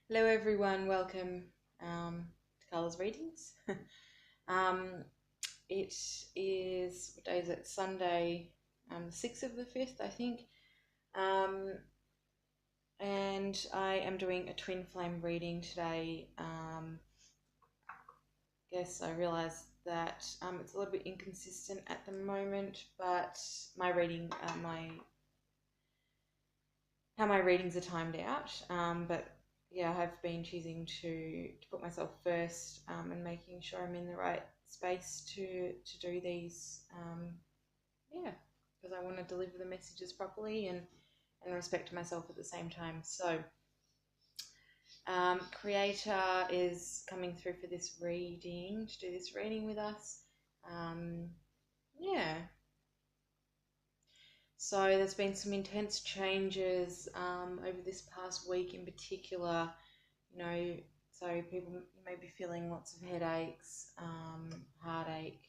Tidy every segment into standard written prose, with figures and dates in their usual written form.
Hello everyone, welcome to Carla's Readings. um, it is, what day is it? Sunday, the 6th of the 5th, I think. Um, and I am doing a twin flame reading today. Guess I realised that it's a little bit inconsistent at the moment, but my reading, how my readings are timed out. But yeah, I have been choosing to put myself first, and making sure I'm in the right space to do these. Yeah, because I want to deliver the messages properly and respect myself at the same time. So, Creator is coming through for this reading, to do this reading with us. Um, yeah, so there's been some intense changes over this past week in particular. You know, so people, you may be feeling lots of headaches, heartache,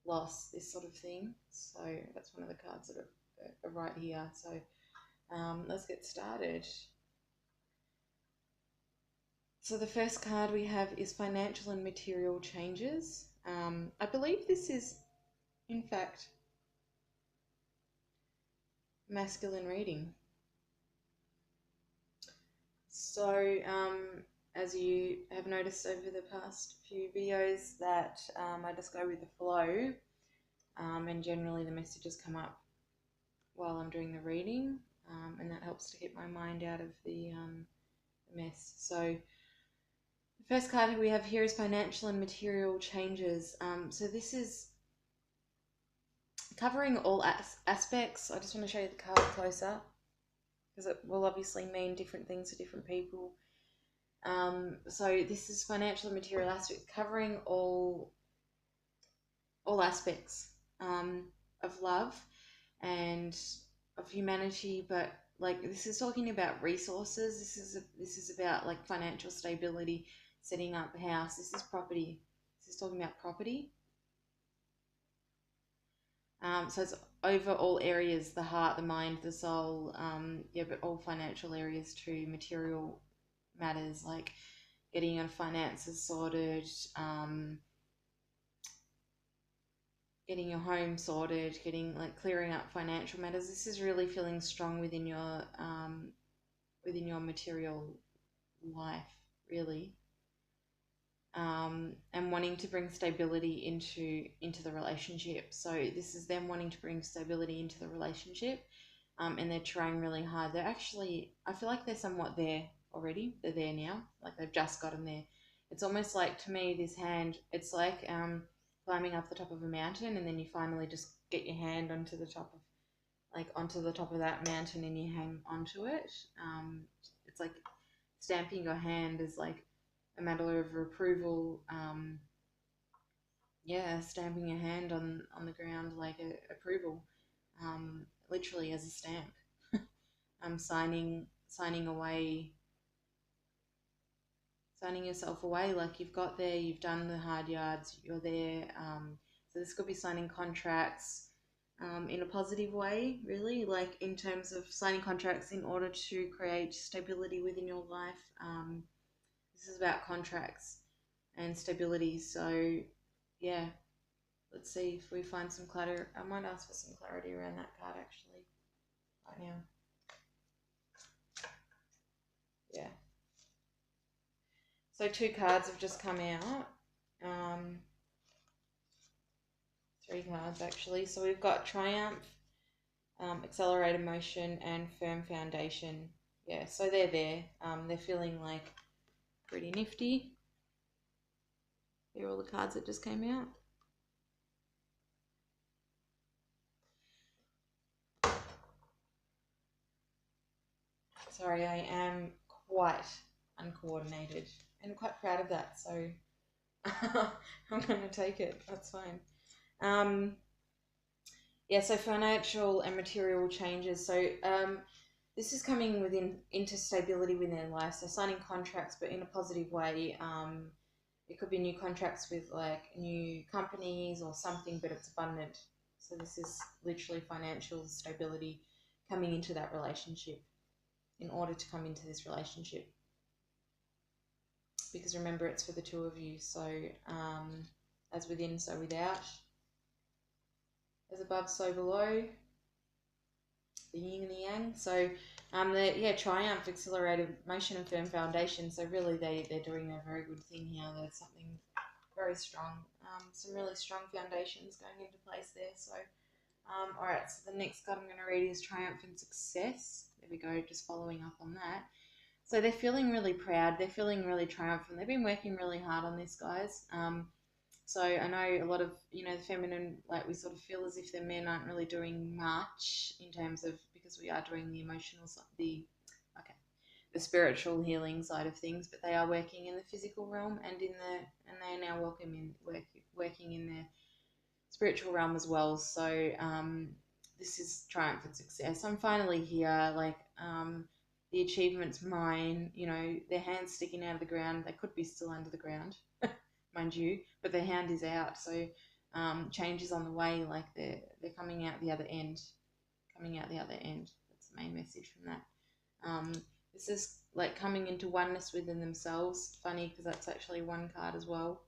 loss, this sort of thing. So that's one of the cards that are right here. So let's get started. So the first card we have is financial and material changes. I believe this is, in fact, masculine reading. So, as you have noticed over the past few videos, that I just go with the flow, and generally the messages come up while I'm doing the reading, and that helps to get my mind out of the mess. So, the first card we have here is financial and material changes. So, this is covering all aspects. I just want to show you the card closer because it will obviously mean different things to different people. So this is financial and material aspects, covering all aspects of love and of humanity, but like this is talking about resources. This is about like financial stability, setting up a house. This is property. This is talking about property. So it's over all areas: the heart, the mind, the soul. Yeah, but all financial areas too, material matters like getting your finances sorted, getting your home sorted, getting like clearing up financial matters. This is really feeling strong within your material life, really, and wanting to bring stability into the relationship. So this is them wanting to bring stability into the relationship, and they're trying really hard. They're actually, I feel like they're somewhat there already. They're there now, like they've just gotten there. It's almost like, to me, this hand, it's like climbing up the top of a mountain, and then you finally just get your hand onto the top of that mountain, and you hang onto it. It's like stamping your hand is like a matter of approval. Yeah, stamping your hand on the ground like approval, literally as a stamp. Signing away, signing yourself away, like you've got there, you've done the hard yards, you're there. So this could be signing contracts, in a positive way, really, like in terms of signing contracts in order to create stability within your life. This is about contracts and stability. So, yeah, let's see if we find some clarity. I might ask for some clarity around that card actually, right now. Yeah. So, two cards have just come out. Um, Three cards actually. So, we've got Triumph, Accelerated Motion, and Firm Foundation. Yeah, so they're there. They're feeling like pretty nifty. Here are all the cards that just came out. Sorry, I am quite uncoordinated and quite proud of that, so I'm going to take it. That's fine. Um, yeah, so financial and material changes. So this is coming into stability within their life. So signing contracts, but in a positive way. It could be new contracts with like new companies or something, but it's abundant. So this is literally financial stability coming into that relationship in order to come into this relationship. because remember, it's for the two of you. So as within, so without. As above, so below. The yin and the yang. So triumph, accelerated motion, and firm foundation. So really they're doing a very good thing here. There's something very strong, some really strong foundations going into place there. So all right, so the next card I'm going to read is Triumph and Success. There we go, just following up on that. So they're feeling really proud, they're feeling really triumphant. They've been working really hard on this, guys. So I know a lot of, the feminine, like we sort of feel as if the men aren't really doing much in terms of, because we are doing the emotional, the spiritual healing side of things, but they are working in the physical realm and they are now working in their spiritual realm as well. So this is triumph and success. I'm finally here, the achievement's mine, their hands sticking out of the ground. They could be still under the ground, mind you, but their hand is out. So change is on the way, like they're coming out the other end. That's the main message from that. This is like coming into oneness within themselves. Funny, because that's actually one card as well.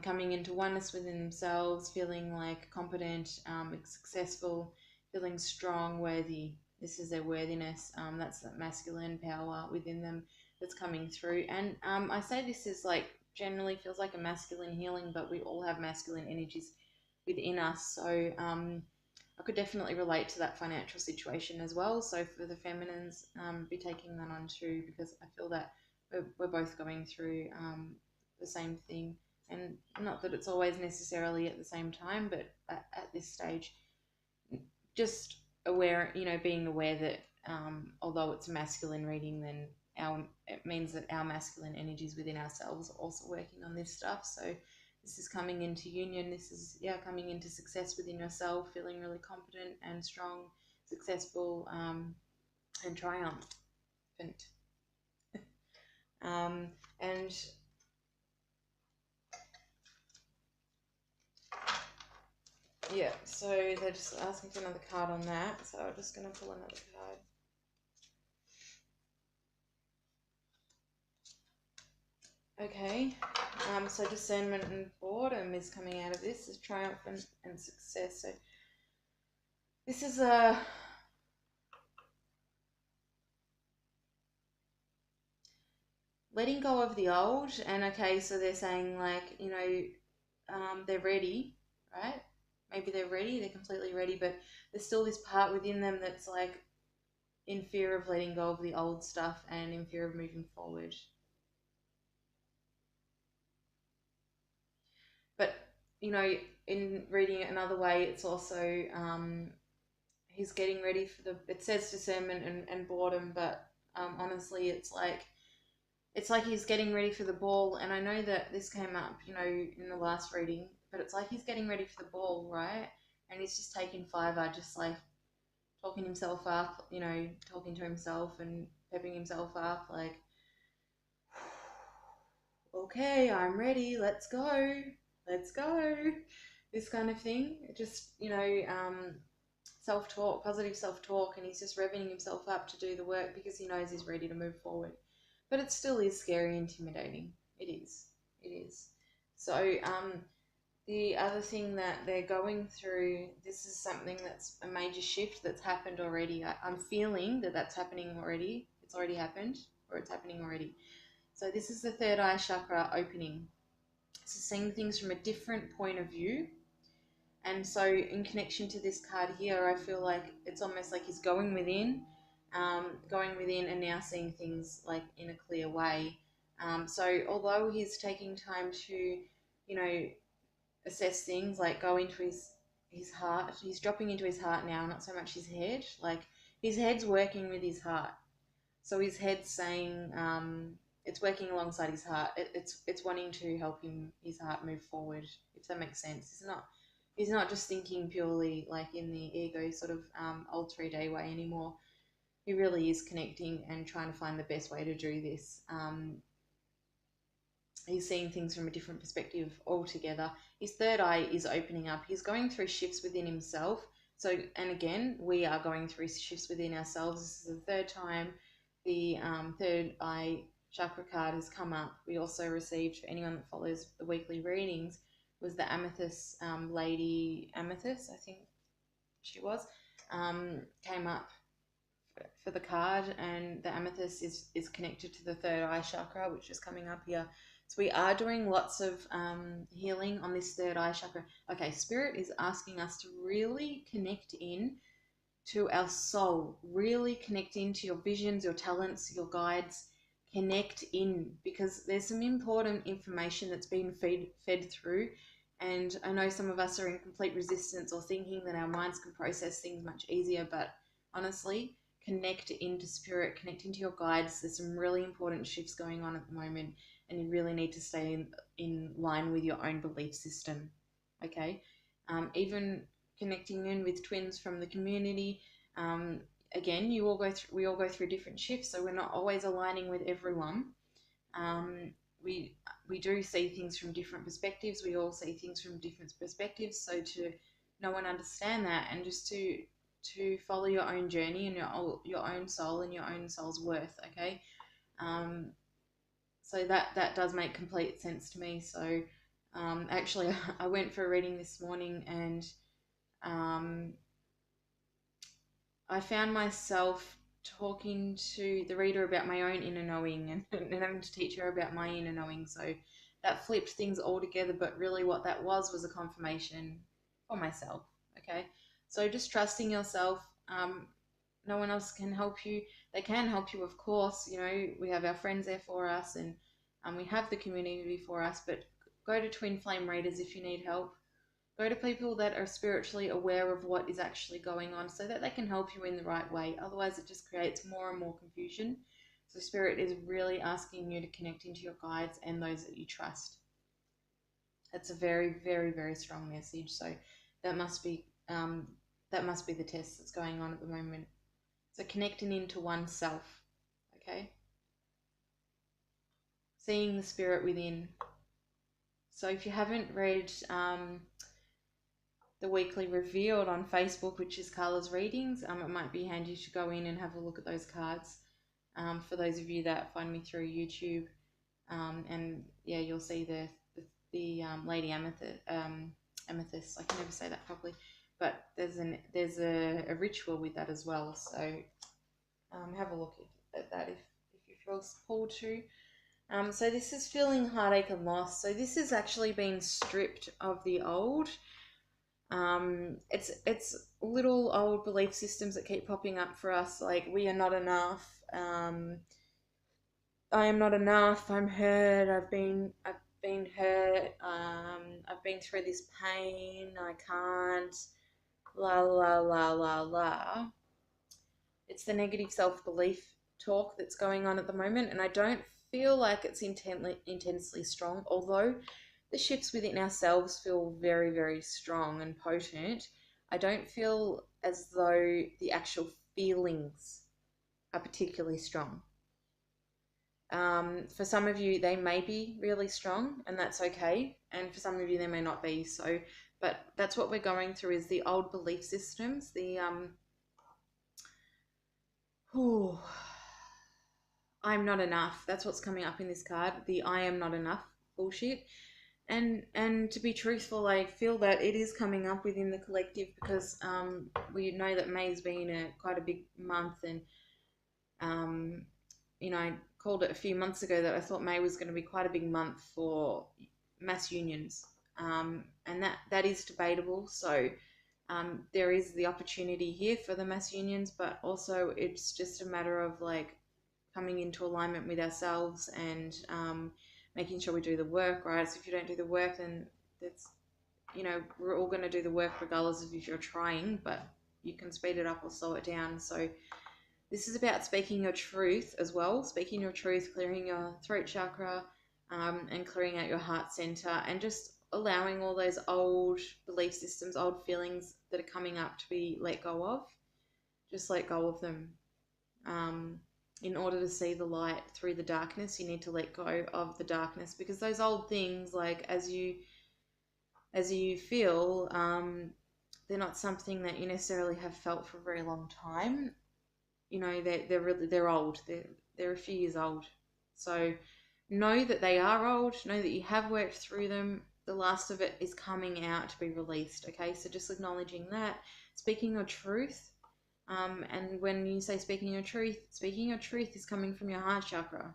Coming into oneness within themselves, feeling like competent, successful, feeling strong, worthy. This is their worthiness. That's that masculine power within them that's coming through. And I say this is like generally feels like a masculine healing, but we all have masculine energies within us. So I could definitely relate to that financial situation as well. So for the feminines, be taking that on too, because I feel that we're both going through the same thing. And not that it's always necessarily at the same time, but at this stage, just aware, being aware that although it's a masculine reading, then it means that our masculine energies within ourselves are also working on this stuff. So this is coming into union. This is, coming into success within yourself, feeling really competent and strong, successful, and triumphant. And yeah, so they're just asking for another card on that. So I'm just going to pull another card. Okay, so discernment and boredom is coming out of this, is triumph and success. So this is a letting go of the old. And okay, so they're saying like, they're ready, right? Maybe they're ready, they're completely ready, but there's still this part within them that's like in fear of letting go of the old stuff and in fear of moving forward. But, in reading it another way, it's also, he's getting ready for it says discernment and boredom, but honestly, it's like he's getting ready for the ball. And I know that this came up, in the last reading, but it's like he's getting ready for the ball, right? And he's just taking fiver, just like talking himself up, talking to himself and pepping himself up, like, okay, I'm ready, let's go, this kind of thing. Just, self-talk, positive self-talk, and he's just revving himself up to do the work because he knows he's ready to move forward. But it still is scary, intimidating. It is. So the other thing that they're going through, this is something that's a major shift that's happened already. I'm feeling that that's happening already. It's already happened, or it's happening already. So this is the third eye chakra opening. So seeing things from a different point of view. And so in connection to this card here, I feel like it's almost like he's going within and now seeing things like in a clear way. So although he's taking time to, assess things, like go into his heart, he's dropping into his heart now, not so much his head. Like his head's working with his heart. So his head's saying, it's working alongside his heart. It's wanting to help his heart move forward, if that makes sense. He's not just thinking purely like in the ego sort of old 3D way anymore. He really is connecting and trying to find the best way to do this. He's seeing things from a different perspective altogether. His third eye is opening up. He's going through shifts within himself. So, and again, we are going through shifts within ourselves. This is the third time the third eye chakra card has come up. We also received, for anyone that follows the weekly readings, was the Amethyst, Lady Amethyst, I think she was, came up for the card, and the amethyst is connected to the third eye chakra, which is coming up here. So we are doing lots of healing on this third eye chakra. Okay, Spirit is asking us to really connect in to our soul, really connect into your visions, your talents, your guides. Connect in, because there's some important information that's been fed through, and I know some of us are in complete resistance or thinking that our minds can process things much easier, but honestly, connect into spirit, connect into your guides. There's some really important shifts going on at the moment, and you really need to stay in line with your own belief system. Okay, even connecting in with twins from the community. Again, we all go through different shifts, so we're not always aligning with everyone. Um, we do see things from different perspectives. We all see things from different perspectives. So to know and understand that, and just to follow your own journey and your own soul and your own soul's worth. Okay, so that does make complete sense to me. So actually, I went for a reading this morning, and I found myself talking to the reader about my own inner knowing, and having to teach her about my inner knowing. So that flipped things all together, but really what that was a confirmation for myself. Okay, so just trusting yourself. No one else can help you. They can help you, of course. You know, we have our friends there for us, and we have the community for us. But go to Twin Flame Readers if you need help. Go to people that are spiritually aware of what is actually going on, so that they can help you in the right way. Otherwise, it just creates more and more confusion. So Spirit is really asking you to connect into your guides and those that you trust. That's a very, very, very strong message. So that must be the test that's going on at the moment. So connecting into oneself, okay? Seeing the spirit within. So if you haven't read the weekly revealed on Facebook, which is Carla's Readings, it might be handy to go in and have a look at those cards. For those of you that find me through YouTube, and yeah, you'll see the Lady Amethyst. Amethyst. I can never say that properly, but there's a ritual with that as well. So have a look at that if you feel pulled to. So this is feeling heartache and loss. So this is actually being stripped of the old. It's little old belief systems that keep popping up for us, like we are not enough. I am not enough. I'm hurt. I've been hurt. I've been through this pain. I can't. La la la la la. It's the negative self-belief talk that's going on at the moment, and I don't feel like it's intensely strong, although the shifts within ourselves feel very, very strong and potent. I don't feel as though the actual feelings are particularly strong. For some of you, they may be really strong, and that's okay. And for some of you, they may not be. So, but that's what we're going through, is the old belief systems, the I'm not enough. That's what's coming up in this card. The I am not enough bullshit. And to be truthful, I feel that it is coming up within the collective, because we know that May's been quite a big month, and you know, I called it a few months ago that I thought May was going to be quite a big month for mass unions, and that is debatable. So there is the opportunity here for the mass unions, but also it's just a matter of like coming into alignment with ourselves, and making sure we do the work, right? So if you don't do the work, then that's, you know, we're all going to do the work regardless of if you're trying, but you can speed it up or slow it down. So this is about speaking your truth as well, speaking your truth, clearing your throat chakra, and clearing out your heart center, and just allowing all those old belief systems, old feelings that are coming up to be let go of. Just let go of them. In order to see the light through the darkness, you need to let go of the darkness, because those old things, like as you feel, they're not something that you necessarily have felt for a very long time. You know, they're old. They're a few years old. So know that they are old, know that you have worked through them. The last of it is coming out to be released, okay? So just acknowledging that, speaking your truth. And when you say speaking your truth is coming from your heart chakra.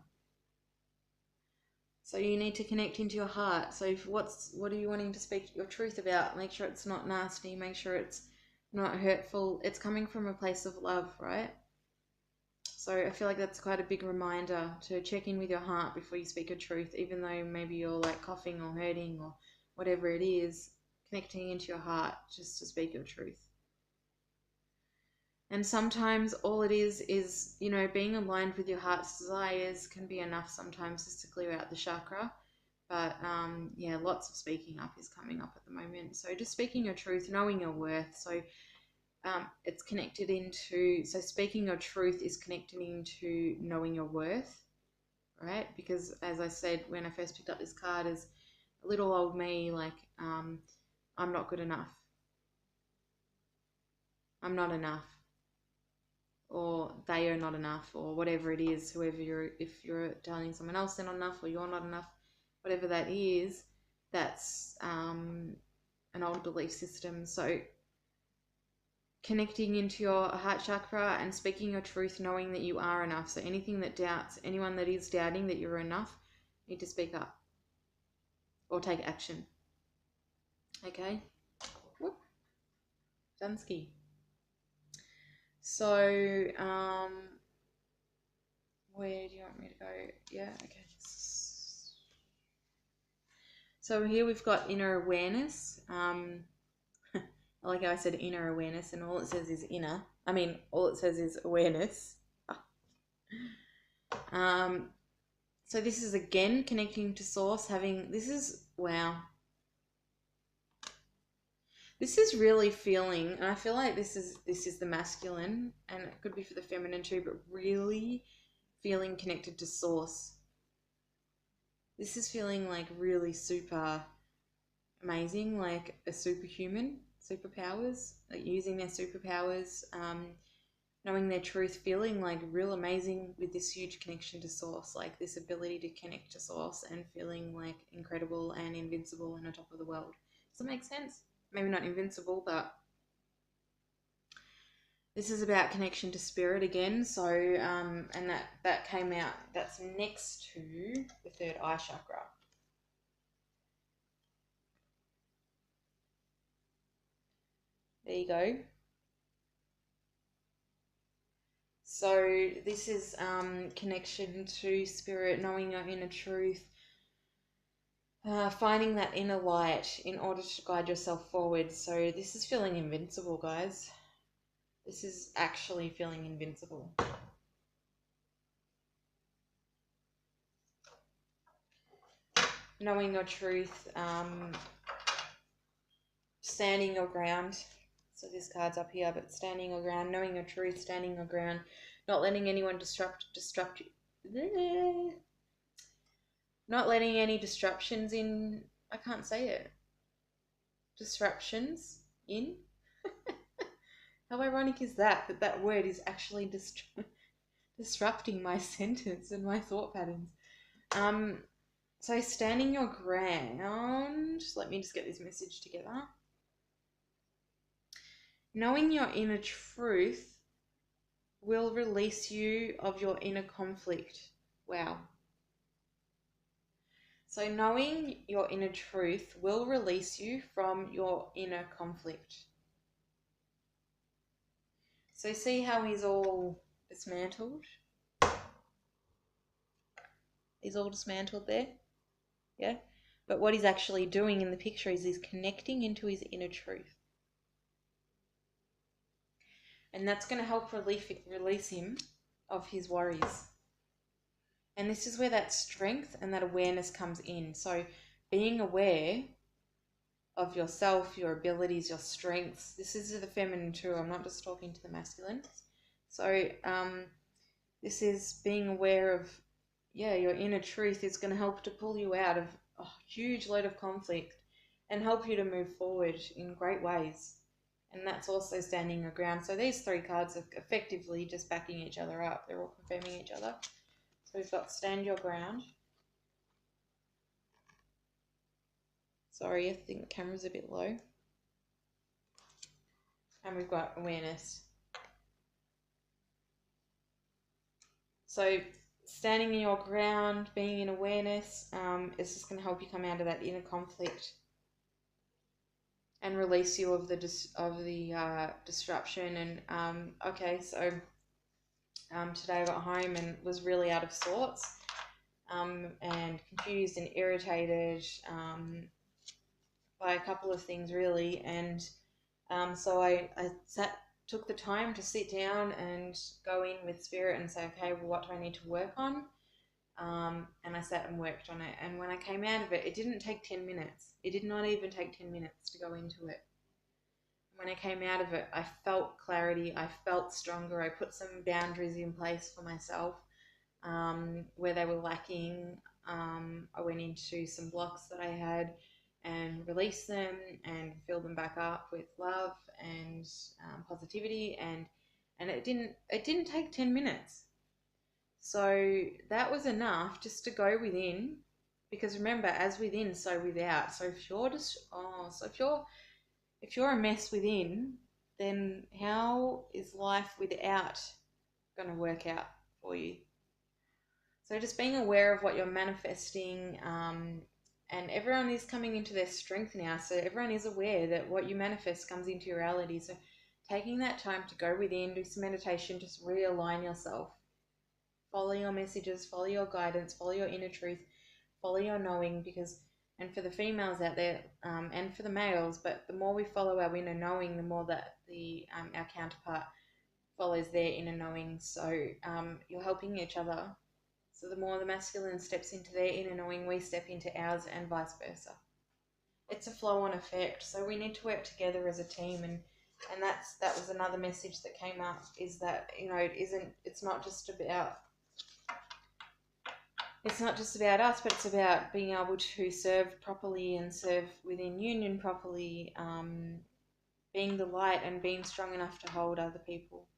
So you need to connect into your heart. So what are you wanting to speak your truth about? Make sure it's not nasty. Make sure it's not hurtful. It's coming from a place of love, right? So I feel like that's quite a big reminder to check in with your heart before you speak your truth, even though maybe you're like coughing or hurting or whatever it is, connecting into your heart just to speak your truth. And sometimes all it is, you know, being aligned with your heart's desires can be enough sometimes just to clear out the chakra. But yeah, lots of speaking up is coming up at the moment. So just speaking your truth, knowing your worth. So it's connected into, so speaking your truth is connected into knowing your worth, right? Because as I said, when I first picked up this card, as a little old me, like, I'm not good enough. I'm not enough. Or they are not enough, or whatever it is, whoever if you're telling someone else they're not enough, or you're not enough, whatever that is, that's an old belief system. So connecting into your heart chakra and speaking your truth, knowing that you are enough. So anything that doubts, anyone that is doubting that you're enough, need to speak up or take action. Okay? Whoop. Dunsky. So, where do you want me to go? Yeah, okay. So here we've got inner awareness. Like I said, inner awareness, and all it says is inner. I mean, all it says is awareness. So this is again connecting to source, wow. This is really feeling, and I feel like this is the masculine, and it could be for the feminine too, but really feeling connected to source. This is feeling like really super amazing, like a superhuman, superpowers, like using their superpowers, knowing their truth, feeling like real amazing with this huge connection to source, like this ability to connect to source and feeling like incredible and invincible and on top of the world. Does that make sense? Maybe not invincible, but this is about connection to spirit again. So, and that came out, that's next to the third eye chakra. There you go. So this is connection to spirit, knowing your inner truth, finding that inner light in order to guide yourself forward. So this is feeling invincible, guys. This is actually feeling invincible. Knowing your truth, standing your ground. So this card's up here, but standing your ground, knowing your truth, standing your ground, not letting anyone disrupt you. Not letting any disruptions in. I can't say it. Disruptions in. How ironic is that that word is actually disrupting my sentence and my thought patterns. So standing your ground. Let me just get this message together. Knowing your inner truth will release you of your inner conflict. Wow. So knowing your inner truth will release you from your inner conflict. So see how he's all dismantled? He's all dismantled there. Yeah? But what he's actually doing in the picture is he's connecting into his inner truth. And that's going to help release him of his worries. And this is where that strength and that awareness comes in. So being aware of yourself, your abilities, your strengths. This is the feminine too. I'm not just talking to the masculine. So this is being aware of, your inner truth is going to help to pull you out of a huge load of conflict and help you to move forward in great ways. And that's also standing your ground. So these three cards are effectively just backing each other up. They're all confirming each other. So we've got stand your ground. Sorry, I think the camera's a bit low. And we've got awareness. So standing in your ground, being in awareness, is just going to help you come out of that inner conflict and release you of the disruption. And okay, so today I got home and was really out of sorts, and confused and irritated by a couple of things really. And so I took the time to sit down and go in with spirit and say, okay, well, what do I need to work on? And I sat and worked on it. And when I came out of it, it didn't take 10 minutes. It did not even take 10 minutes to go into it. When I came out of it, I felt clarity. I felt stronger. I put some boundaries in place for myself where they were lacking. I went into some blocks that I had and released them and filled them back up with love and positivity. And it didn't take 10 minutes. So that was enough just to go within, because remember, as within, so without. So if you're if you're a mess within, then how is life without going to work out for you? So just being aware of what you're manifesting, and everyone is coming into their strength now. So everyone is aware that what you manifest comes into your reality. So taking that time to go within, do some meditation, just realign yourself. Follow your messages, follow your guidance, follow your inner truth, follow your knowing, and for the females out there, and for the males, but the more we follow our inner knowing, the more that our counterpart follows their inner knowing. So you're helping each other. So the more the masculine steps into their inner knowing, we step into ours, and vice versa. It's a flow-on effect. So we need to work together as a team, and that was another message that came up, is that, it's not just about us, but it's about being able to serve properly and serve within union properly, being the light and being strong enough to hold other people,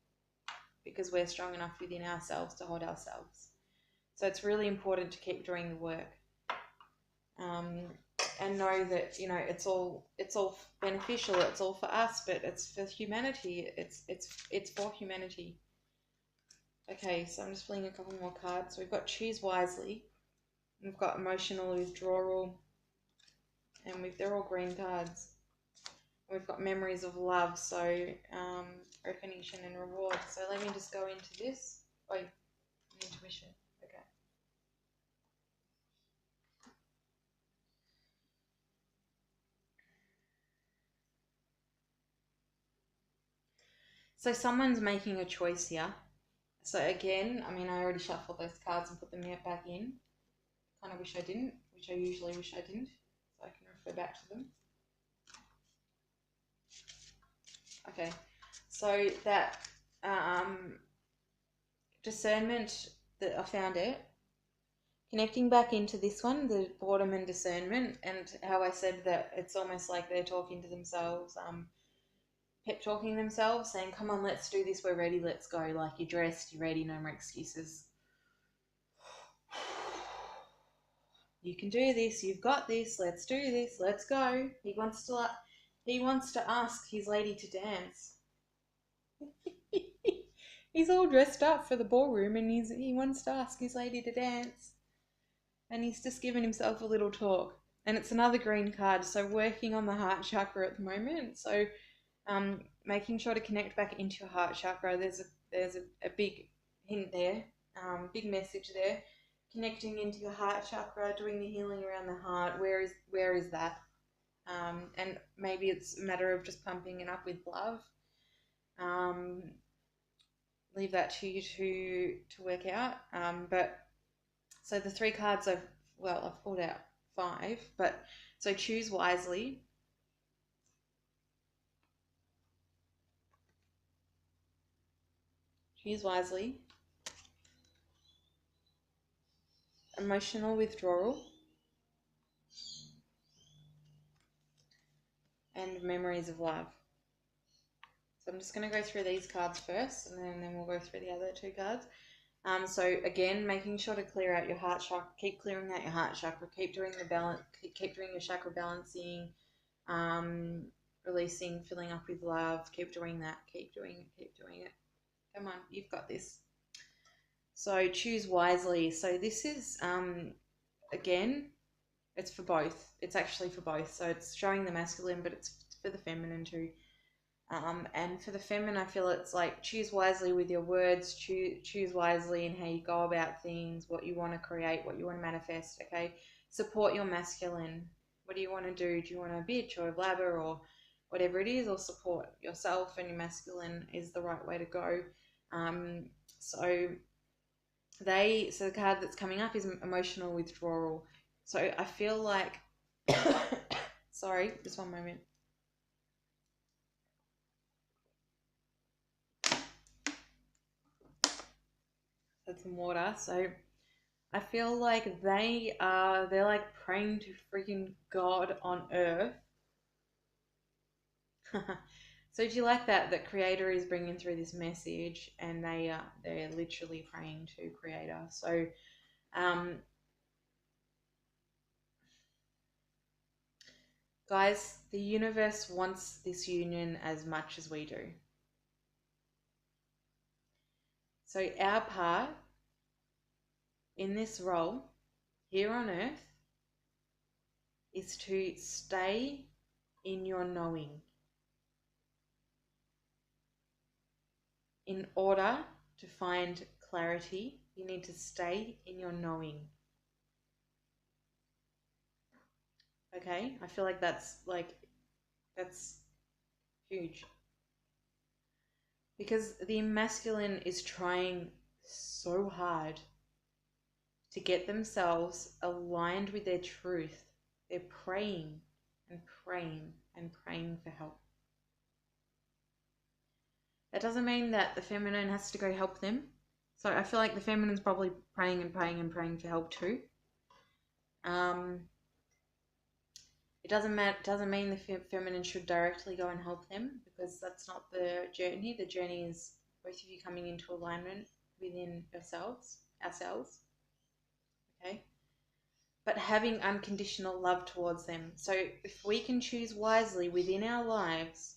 because we're strong enough within ourselves to hold ourselves. So it's really important to keep doing the work, and know that it's all beneficial. It's all for us, but it's for humanity. It's for humanity. Okay, so I'm just pulling a couple more cards. So we've got choose wisely. We've got emotional withdrawal, and they're all green cards. We've got memories of love, so recognition and reward. So let me just go into this. Oh, intuition. Okay. So someone's making a choice here. So again, I already shuffled those cards and put them back in. Kind of wish I didn't, which I usually wish I didn't, so I can refer back to them. Okay, so that discernment, that I found it, connecting back into this one, the boredom and discernment, and how I said that it's almost like they're talking to themselves, pep talking themselves, saying, come on, let's do this, we're ready, let's go, like, you're dressed, you're ready, no more excuses. You can do this, you've got this, let's do this, let's go. He wants to ask his lady to dance. He's all dressed up for the ballroom, and he wants to ask his lady to dance. And he's just given himself a little talk. And it's another green card, so working on the heart chakra at the moment. So making sure to connect back into your heart chakra. There's a big hint there, big message there. Connecting into your heart chakra, doing the healing around the heart. Where is that? And maybe it's a matter of just pumping it up with love. Leave that to you to work out. But so the three cards I've pulled out 5, but so choose wisely. Choose wisely. Emotional withdrawal. And memories of love. So I'm just going to go through these cards first, and then we'll go through the other 2 cards. So again, making sure to clear out your heart chakra, keep clearing out your heart chakra, keep doing the balance, keep doing your chakra balancing, releasing, filling up with love, keep doing that, keep doing it, keep doing it. Come on, you've got this. So choose wisely. So this is, again, it's for both. It's actually for both. So it's showing the masculine, but it's for the feminine too. And for the feminine, I feel it's like choose wisely with your words, choose wisely in how you go about things, what you want to create, what you want to manifest, okay? Support your masculine. What do you want to do? Do you want to bitch or blabber or whatever it is, or support yourself and your masculine is the right way to go. So the card that's coming up is emotional withdrawal. So I feel like, sorry, just one moment. Had some water. So I feel like they're like praying to freaking God on earth. So do you like that? That Creator is bringing through this message, and they're literally praying to Creator. So, guys, the universe wants this union as much as we do. So our part in this role here on earth is to stay in your knowing. In order to find clarity, you need to stay in your knowing. Okay? I feel like that's huge. Because the masculine is trying so hard to get themselves aligned with their truth. They're praying and praying and praying for help. That doesn't mean that the feminine has to go help them. So I feel like the feminine's probably praying and praying and praying for help too. It doesn't mean the feminine should directly go and help them, because that's not the journey. The journey is both of you coming into alignment within ourselves. Okay? But having unconditional love towards them. So if we can choose wisely within our lives,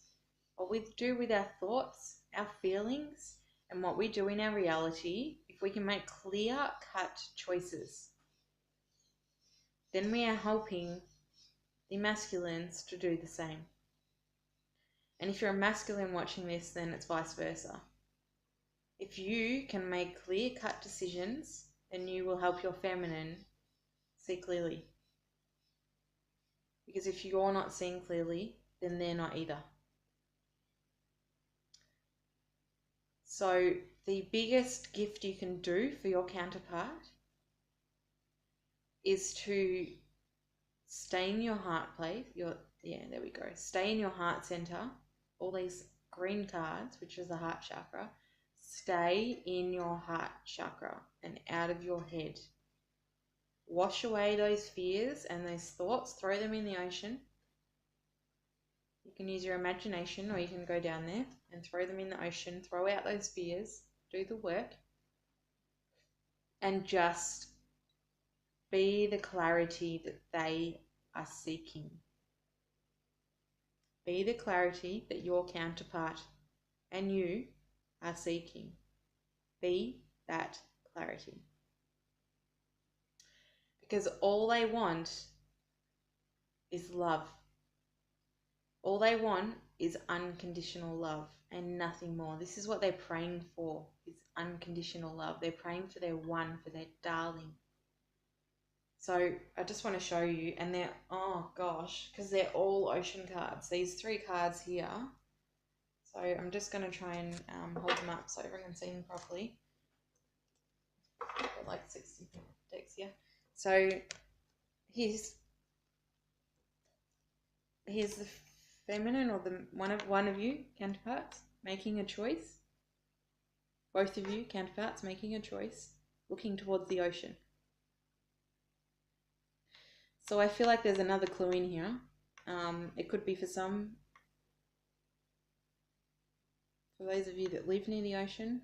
what we do with our thoughts, our feelings, and what we do in our reality, if we can make clear-cut choices, then we are helping the masculines to do the same. And if you're a masculine watching this, then it's vice versa. If you can make clear-cut decisions, then you will help your feminine see clearly. Because if you're not seeing clearly, then they're not either. So the biggest gift you can do for your counterpart is to stay in your heart place. There we go. Stay in your heart center. All these green cards, which is the heart chakra. Stay in your heart chakra and out of your head. Wash away those fears and those thoughts. Throw them in the ocean. You can use your imagination, or you can go down there and throw them in the ocean. Throw out those fears. Do the work. And just be the clarity that they are seeking. Be the clarity that your counterpart and you are seeking. Be that clarity. Because all they want is love. All they want is unconditional love and nothing more. This is what they're praying for, is unconditional love. They're praying for their one, for their darling. So I just want to show you, and they're, oh gosh, because they're all ocean cards. These three cards here. So I'm just going to try and hold them up so everyone can see them properly. Got like 60 decks here. So here's the feminine, or the one of you counterparts making a choice. Both of you counterparts making a choice, looking towards the ocean. So I feel like there's another clue in here. It could be for those of you that live near the ocean.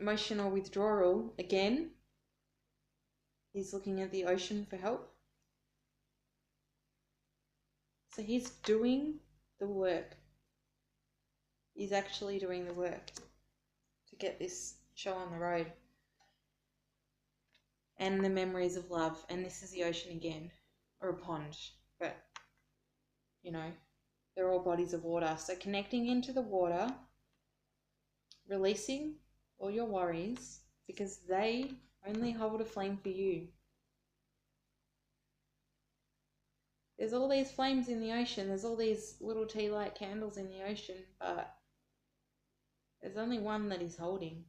Emotional withdrawal, again, he's looking at the ocean for help. So he's doing the work. He's actually doing the work to get this show on the road. And the memories of love. And this is the ocean again. Or a pond. But, you know, they're all bodies of water. So connecting into the water, releasing all your worries, because they only hold a flame for you. There's all these flames in the ocean. There's all these little tea light candles in the ocean, but there's only one that he's holding.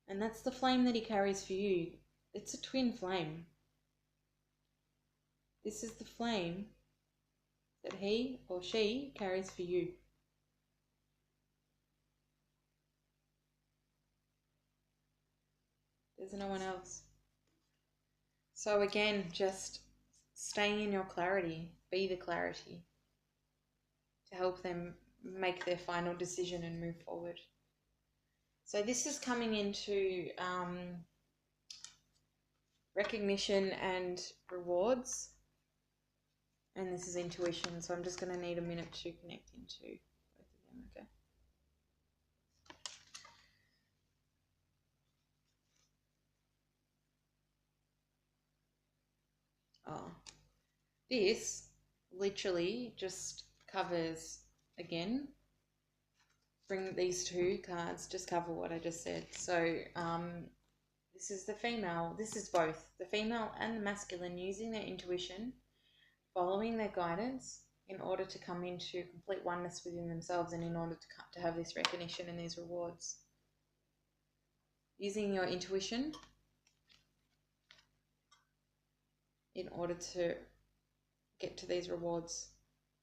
And that's the flame that he carries for you. It's a twin flame. This is the flame that he or she carries for you. There's no one else. So again, just staying in your clarity, be the clarity to help them make their final decision and move forward. So this is coming into recognition and rewards, and this is intuition. So I'm just going to need a minute to connect into both of them, okay? Oh, this literally just covers, again, bring these two cards, just cover what I just said. So this is the female, this is both the female and the masculine using their intuition, following their guidance in order to come into complete oneness within themselves and in order to have this recognition and these rewards. Using your intuition in order to get to these rewards,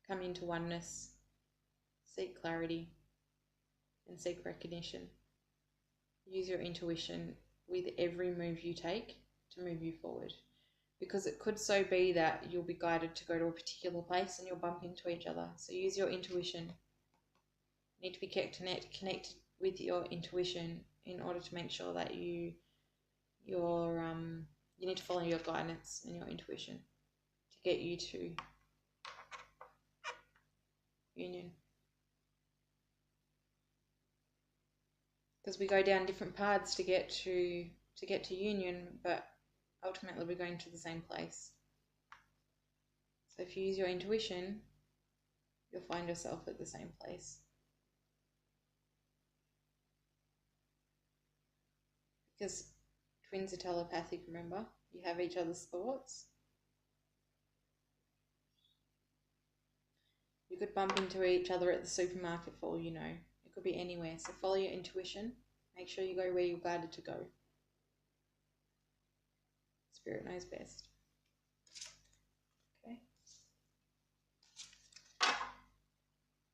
come into oneness, seek clarity, and seek recognition. Use your intuition with every move you take to move you forward. Because it could so be that you'll be guided to go to a particular place and you'll bump into each other. So use your intuition. You need to be connected with your intuition in order to make sure that you need to follow your guidance and your intuition to get you to union. Because we go down different paths to get to union, but ultimately we're going to the same place. So if you use your intuition, you'll find yourself at the same place. Because twins are telepathic, remember? You have each other's thoughts. You could bump into each other at the supermarket for all you know. It could be anywhere. So follow your intuition. Make sure you go where you're guided to go. Spirit knows best. Okay.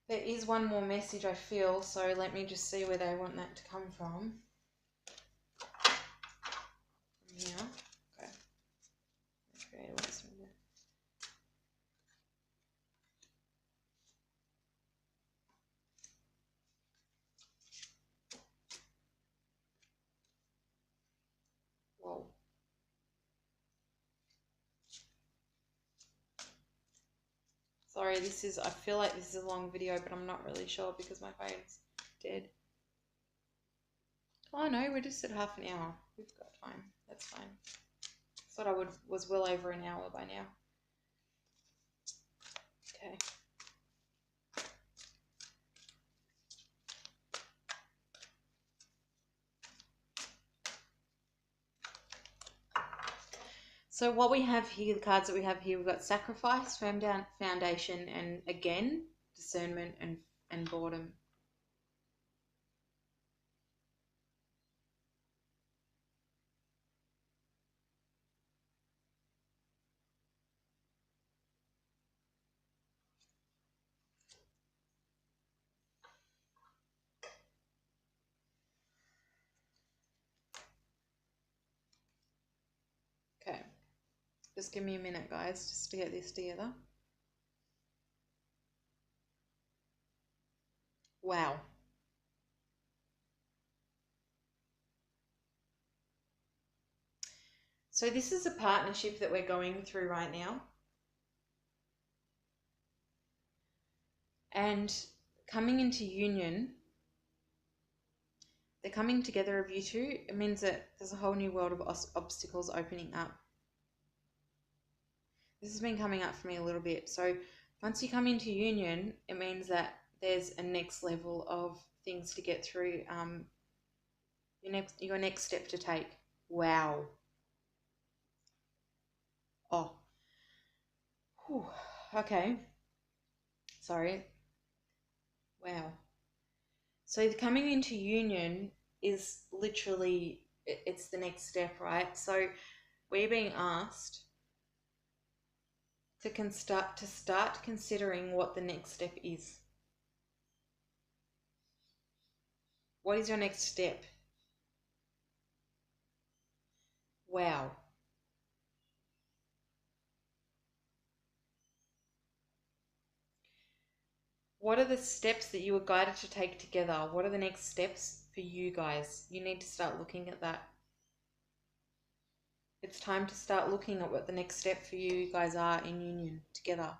There is one more message I feel, so let me just see where they want that to come from. Yeah. Okay. Okay, what's from there? Whoa. Sorry, I feel like this is a long video, but I'm not really sure because my phone's dead. Oh no, we're just at half an hour. We've got time. That's fine. Thought I was well over an hour by now. Okay. So what we have here, the cards that we have here, we've got sacrifice, firm down foundation, and again, discernment and boredom. Okay. Just give me a minute, guys, just to get this together. Wow. So this is a partnership that we're going through right now. And coming into union, the coming together of you two, it means that there's a whole new world of obstacles opening up. This has been coming up for me a little bit. So once you come into union, it means that there's a next level of things to get through. Your next step to take. Wow. Oh. Whew. Okay. Sorry. Wow. So coming into union is literally, it's the next step, right? So we're being asked to start considering what the next step is. What is your next step? Wow. What are the steps that you were guided to take together? What are the next steps for you guys? You need to start looking at that. It's time to start looking at what the next step for you guys are in union together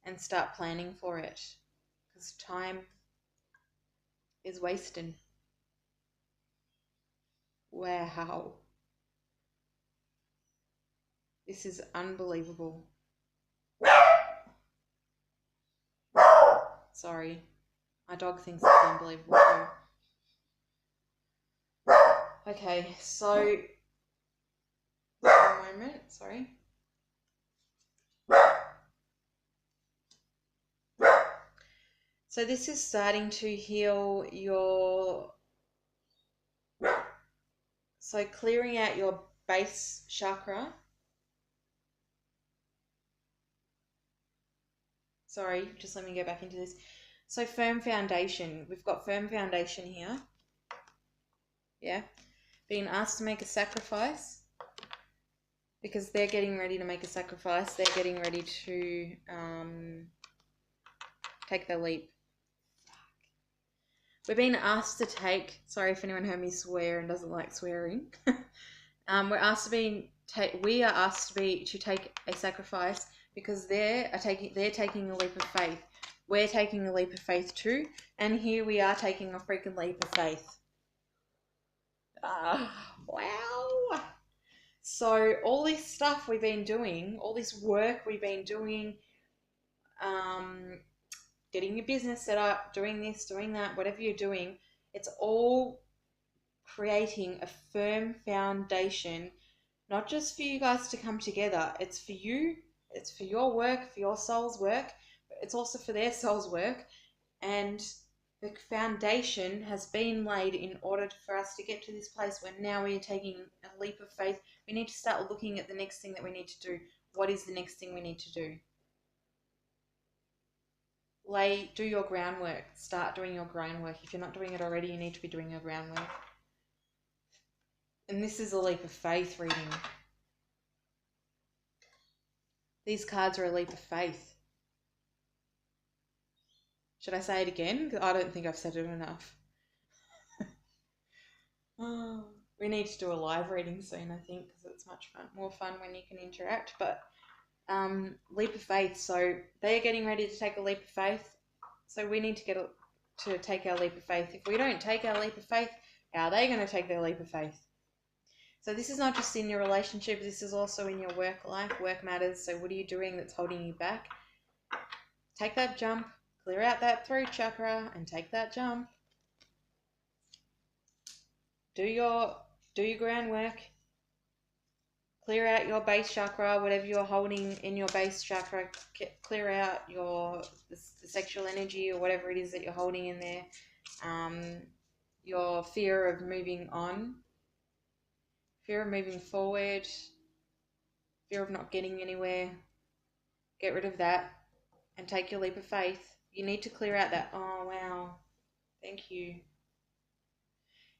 and start planning for it, because time is wasting. Wow. This is unbelievable. Sorry. My dog thinks it's unbelievable too. Okay, so one moment, sorry. So this is starting to heal so clearing out your base chakra. Sorry, just let me go back into this. So firm foundation. We've got firm foundation here. Yeah. Being asked to make a sacrifice because they're getting ready to make a sacrifice. They're getting ready to take their leap. We're being asked to take, sorry if anyone heard me swear and doesn't like swearing. We are asked to take a sacrifice because they're taking a leap of faith. We're taking a leap of faith too, and here we are taking a freaking leap of faith. Wow. So all this stuff we've been doing, all this work we've been doing, getting your business set up, doing this, doing that, whatever you're doing, it's all creating a firm foundation, not just for you guys to come together. It's for you, it's for your work, for your soul's work, but it's also for their soul's work. And the foundation has been laid in order for us to get to this place where now we are taking a leap of faith. We need to start looking at the next thing that we need to do. What is the next thing we need to do? Do your groundwork. Start doing your groundwork. If you're not doing it already, you need to be doing your groundwork. And this is a leap of faith reading. These cards are a leap of faith. Should I say it again? Because I don't think I've said it enough. We need to do a live reading soon, I think, because it's much more fun when you can interact. But leap of faith. So they are getting ready to take a leap of faith. So we need to take our leap of faith. If we don't take our leap of faith, how are they going to take their leap of faith? So this is not just in your relationship, this is also in your work life. Work matters. So what are you doing that's holding you back? Take that jump, clear out that throat chakra and take that jump. Do your groundwork. Clear out your base chakra, whatever you're holding in your base chakra. Clear out the sexual energy or whatever it is that you're holding in there. Your fear of moving on. Fear of moving forward, fear of not getting anywhere. Get rid of that and take your leap of faith. You need to clear out that, oh wow, thank you.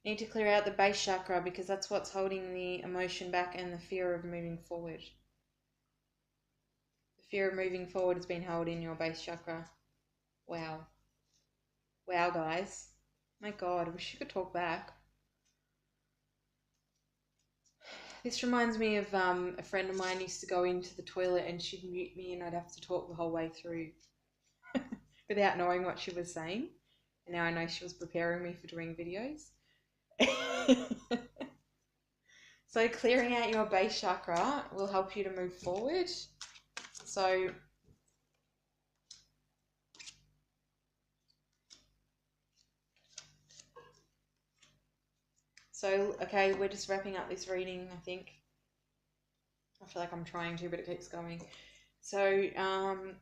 You need to clear out the base chakra because that's what's holding the emotion back and the fear of moving forward. The fear of moving forward has been held in your base chakra. Wow. Wow, guys. My God, I wish you could talk back. This reminds me of a friend of mine used to go into the toilet and she'd mute me and I'd have to talk the whole way through without knowing what she was saying. And now I know she was preparing me for doing videos. So clearing out your base chakra will help you to move forward. So, okay, we're just wrapping up this reading, I think. I feel like I'm trying to, but it keeps going. So,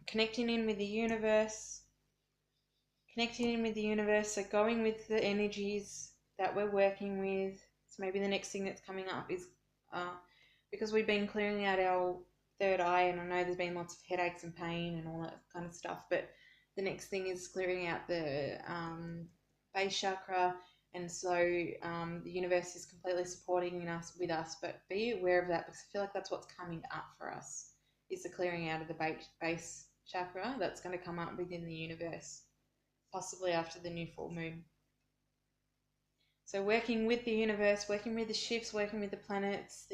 connecting in with the universe. Connecting in with the universe, so going with the energies that we're working with. So maybe the next thing that's coming up is, because we've been clearing out our third eye, and I know there's been lots of headaches and pain and all that kind of stuff, but the next thing is clearing out the base chakra, and so the universe is completely supporting with us, but be aware of that because I feel like that's what's coming up for us, is the clearing out of the base chakra that's going to come up within the universe, possibly after the new full moon. So working with the universe, working with the shifts, working with the planets,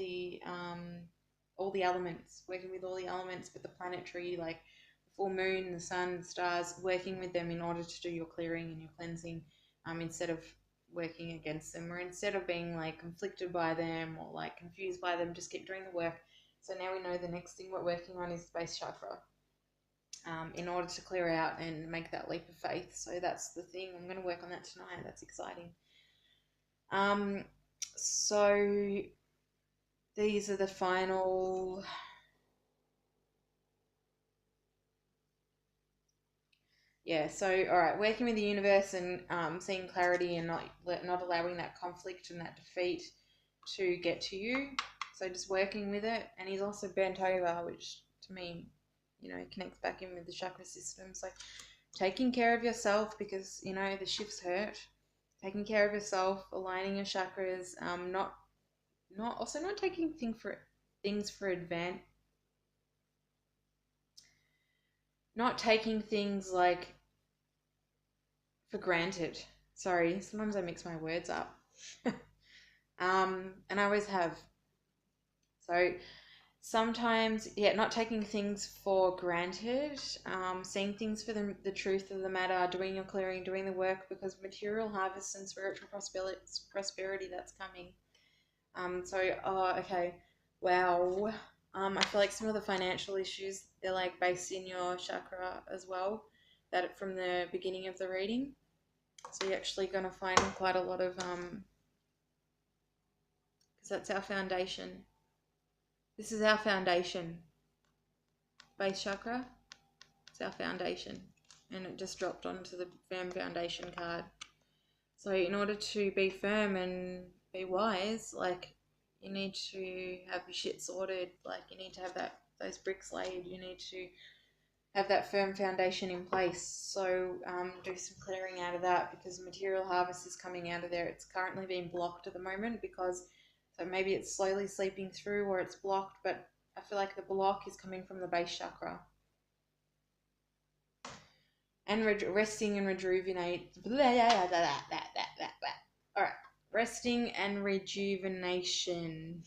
all the elements, working with all the elements, but the planetary, like the full moon, the sun, the stars, working with them in order to do your clearing and your cleansing, instead of working against them, or instead of being like conflicted by them or like confused by them, just keep doing the work. So now we know the next thing we're working on is the base chakra. In order to clear out and make that leap of faith. So that's the thing. I'm going to work on that tonight. That's exciting. So these are the final... Yeah, so, all right, working with the universe and seeing clarity and not allowing that conflict and that defeat to get to you. So just working with it. And he's also bent over, which to me, connects back in with the chakra system. So taking care of yourself because, the shifts hurt. Taking care of yourself, aligning your chakras, not taking things for advantage. Not taking things like for granted. Sorry, sometimes I mix my words up. And I always have. So sometimes, not taking things for granted, seeing things for the truth of the matter, doing your clearing, doing the work, because material harvest and spiritual prosperity that's coming. Okay, wow. I feel like some of the financial issues, they're like based in your chakra as well, that from the beginning of the reading. So you're actually going to find quite a lot of, because that's our foundation. This is our foundation. Base chakra, it's our foundation. And it just dropped onto the firm foundation card. So in order to be firm and be wise, like, you need to have your shit sorted. Like, you need to have those bricks laid. You need to have that firm foundation in place. So do some clearing out of that, because material harvest is coming out of there. It's currently being blocked at the moment because, so maybe it's slowly seeping through or it's blocked, but I feel like the block is coming from the base chakra. And resting and rejuvenate. All right. Resting and rejuvenation.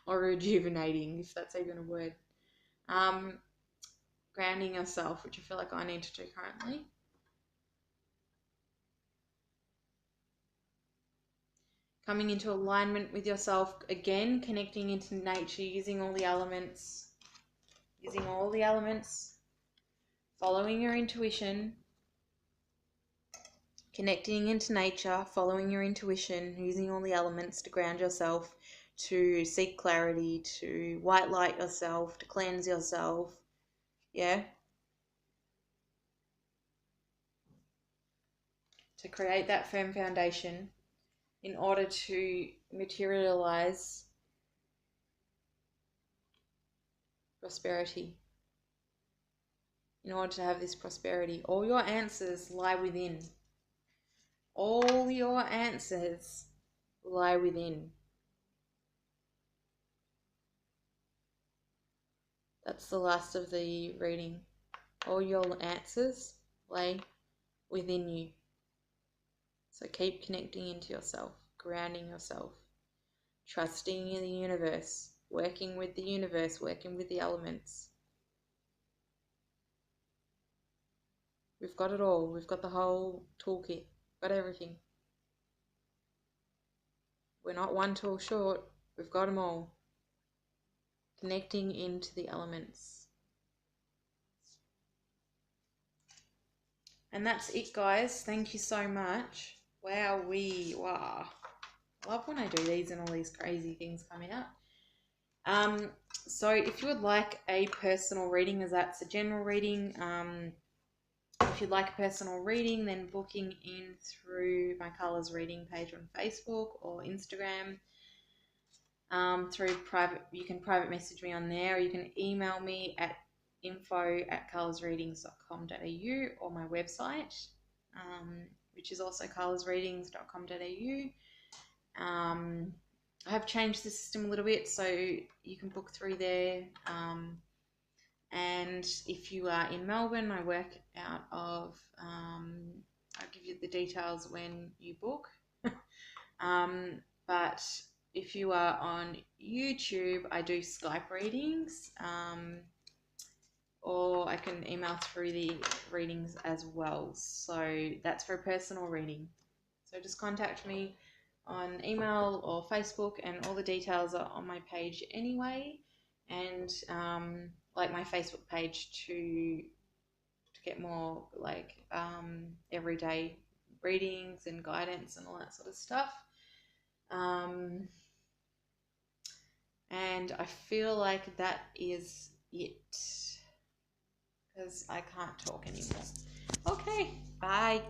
Or rejuvenating, if that's even a word. Grounding yourself, which I feel like I need to do currently. Coming into alignment with yourself again, connecting into nature, using all the elements. Following your intuition. Connecting into nature, following your intuition, using all the elements to ground yourself, to seek clarity, to white light yourself, to cleanse yourself. Yeah? To create that firm foundation in order to materialize prosperity. In order to have this prosperity, all your answers lie within. All your answers lie within. That's the last of the reading. All your answers lay within you. So keep connecting into yourself, grounding yourself, trusting in the universe, working with the universe, working with the elements. We've got it all. We've got the whole toolkit. Got everything. We're not one tool short. We've got them all. Connecting into the elements. And that's it, guys. Thank you so much. Wow, wow. I love when I do these and all these crazy things come out. So if you would like a personal reading, as that's a general reading, if you'd like a personal reading, then booking in through my Colours Reading page on Facebook or Instagram. Through private, you can private message me on there, or you can email me at info@colorsreadings.com.au, or my website, which is also colorsreadings.com.au. I have changed the system a little bit, so you can book through there. And if you are in Melbourne, I work out of, I'll give you the details when you book. But if you are on YouTube, I do Skype readings, or I can email through the readings as well. So that's for a personal reading. So just contact me on email or Facebook, and all the details are on my page anyway. And like my Facebook page to get more like everyday readings and guidance and all that sort of stuff. And I feel like that is it, because I can't talk anymore. Okay, bye.